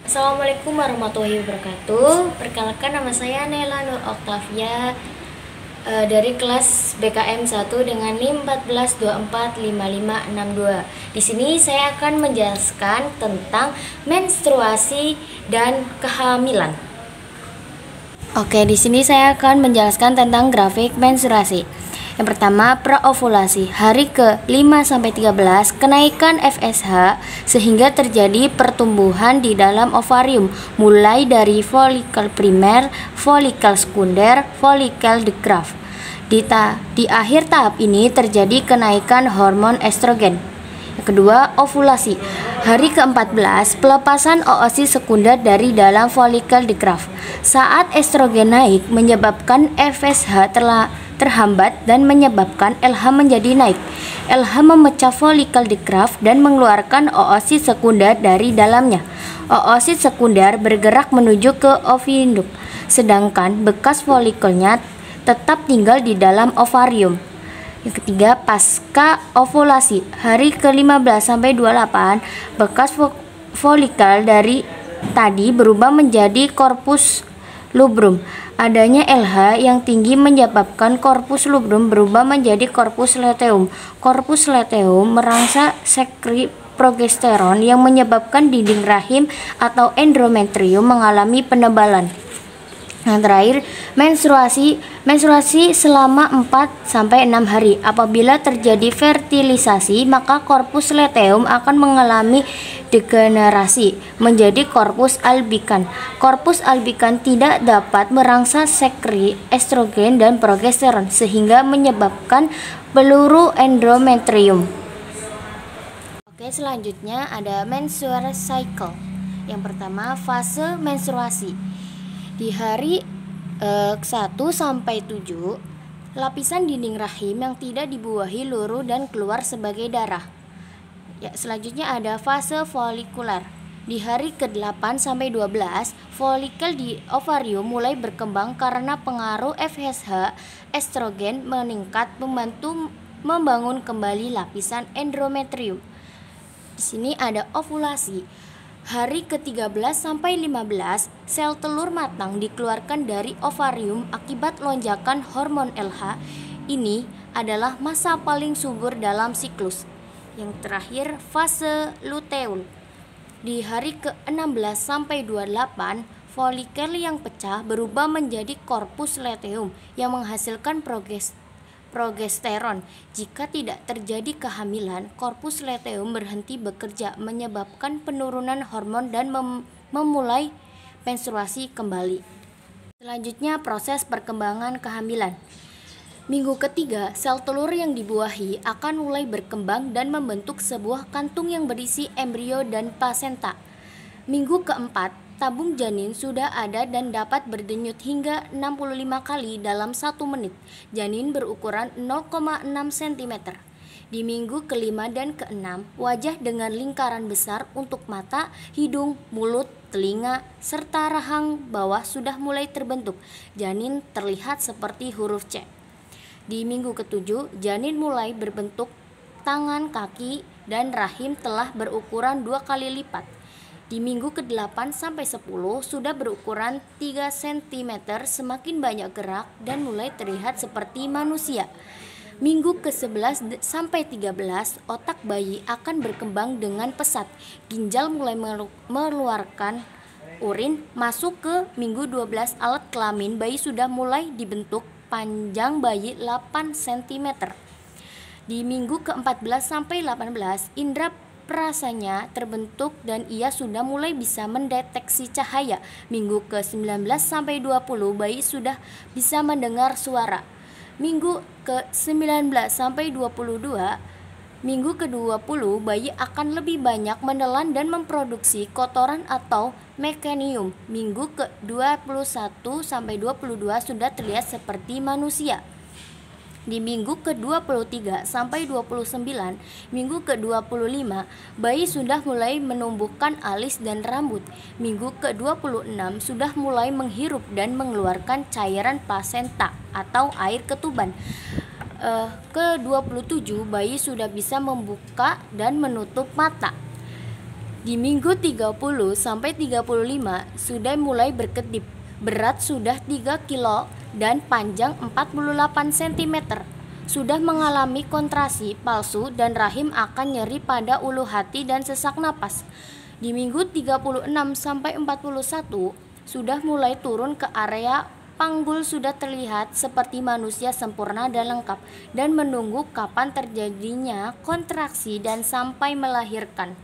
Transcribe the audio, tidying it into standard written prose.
Assalamualaikum warahmatullahi wabarakatuh. Perkenalkan, nama saya Nela Nur Octavia dari kelas BKM 1 dengan NIM 14245562. Di sini saya akan menjelaskan tentang menstruasi dan kehamilan. Oke, di sini saya akan menjelaskan tentang grafik menstruasi. Yang pertama, praovulasi. Hari ke-5-13 kenaikan FSH sehingga terjadi pertumbuhan di dalam ovarium mulai dari folikel primer, folikel sekunder, folikel de Graaff. Di akhir tahap ini terjadi kenaikan hormon estrogen. Yang kedua, ovulasi. Hari ke-14 pelepasan oosit sekunder dari dalam folikel de Graaff. Saat estrogen naik menyebabkan FSH terhambat dan menyebabkan LH menjadi naik. LH memecah folikel de Graaff dan mengeluarkan oosit sekunder dari dalamnya. Oosit sekunder bergerak menuju ke oviduct, sedangkan bekas folikelnya tetap tinggal di dalam ovarium. Yang ketiga, pasca ovulasi. Hari ke-15-28 bekas folikel dari tadi berubah menjadi korpus lubrum. Adanya LH yang tinggi menyebabkan korpus lubrum berubah menjadi korpus luteum. Korpus luteum merangsang sekret progesteron yang menyebabkan dinding rahim atau endometrium mengalami penebalan. Yang terakhir, menstruasi selama 4-6 hari. Apabila terjadi fertilisasi, maka korpus luteum akan mengalami degenerasi menjadi korpus albikan. Korpus albikan tidak dapat merangsang sekret estrogen dan progesteron sehingga menyebabkan peluru endometrium. Oke, selanjutnya ada menstrual cycle. Yang pertama, fase menstruasi. Di hari 1-7, lapisan dinding rahim yang tidak dibuahi luruh dan keluar sebagai darah. Selanjutnya ada fase folikuler. Di hari ke-8-12, folikel di ovarium mulai berkembang karena pengaruh FSH. Estrogen meningkat membantu membangun kembali lapisan endometrium. Di sini ada ovulasi. Hari ke-13-15, sel telur matang dikeluarkan dari ovarium akibat lonjakan hormon LH. Ini adalah masa paling subur dalam siklus. Yang terakhir, fase luteul. Di hari ke-16-28, folikel yang pecah berubah menjadi korpus luteum yang menghasilkan progesteron. Jika tidak terjadi kehamilan, korpus luteum berhenti bekerja, menyebabkan penurunan hormon dan memulai menstruasi kembali. Selanjutnya, proses perkembangan kehamilan. Minggu ketiga, sel telur yang dibuahi akan mulai berkembang dan membentuk sebuah kantung yang berisi embrio dan plasenta. Minggu keempat, tabung janin sudah ada dan dapat berdenyut hingga 65 kali dalam 1 menit. Janin berukuran 0,6 cm. Di minggu kelima dan keenam, wajah dengan lingkaran besar untuk mata, hidung, mulut, telinga, serta rahang bawah sudah mulai terbentuk. Janin terlihat seperti huruf C. Di minggu ketujuh, janin mulai berbentuk tangan, kaki, dan rahim telah berukuran 2 kali lipat. Di minggu ke-8-10 sudah berukuran 3 cm, semakin banyak gerak dan mulai terlihat seperti manusia. Minggu ke-11-13, otak bayi akan berkembang dengan pesat. Ginjal mulai mengeluarkan urin. Masuk ke minggu 12, alat kelamin bayi sudah mulai dibentuk. Panjang bayi 8 cm. Di minggu ke-14-18, indera perasanya terbentuk dan ia sudah mulai bisa mendeteksi cahaya. Minggu ke-19-20, bayi sudah bisa mendengar suara. Minggu ke-19-22, minggu ke-20, bayi akan lebih banyak menelan dan memproduksi kotoran atau mekonium. Minggu ke-21-22 sudah terlihat seperti manusia. Di minggu ke-23-29, minggu ke-25, bayi sudah mulai menumbuhkan alis dan rambut. Minggu ke-26 sudah mulai menghirup dan mengeluarkan cairan plasenta atau air ketuban. ke-27 bayi sudah bisa membuka dan menutup mata. Di minggu 30 sampai 35 sudah mulai berkedip. Berat sudah 3 kilo dan panjang 48 cm. Sudah mengalami kontrasi palsu dan rahim akan nyeri pada ulu hati dan sesak napas. Di minggu 36 sampai 41 sudah mulai turun ke area panggul, sudah terlihat seperti manusia sempurna dan lengkap, dan menunggu kapan terjadinya kontraksi dan sampai melahirkan.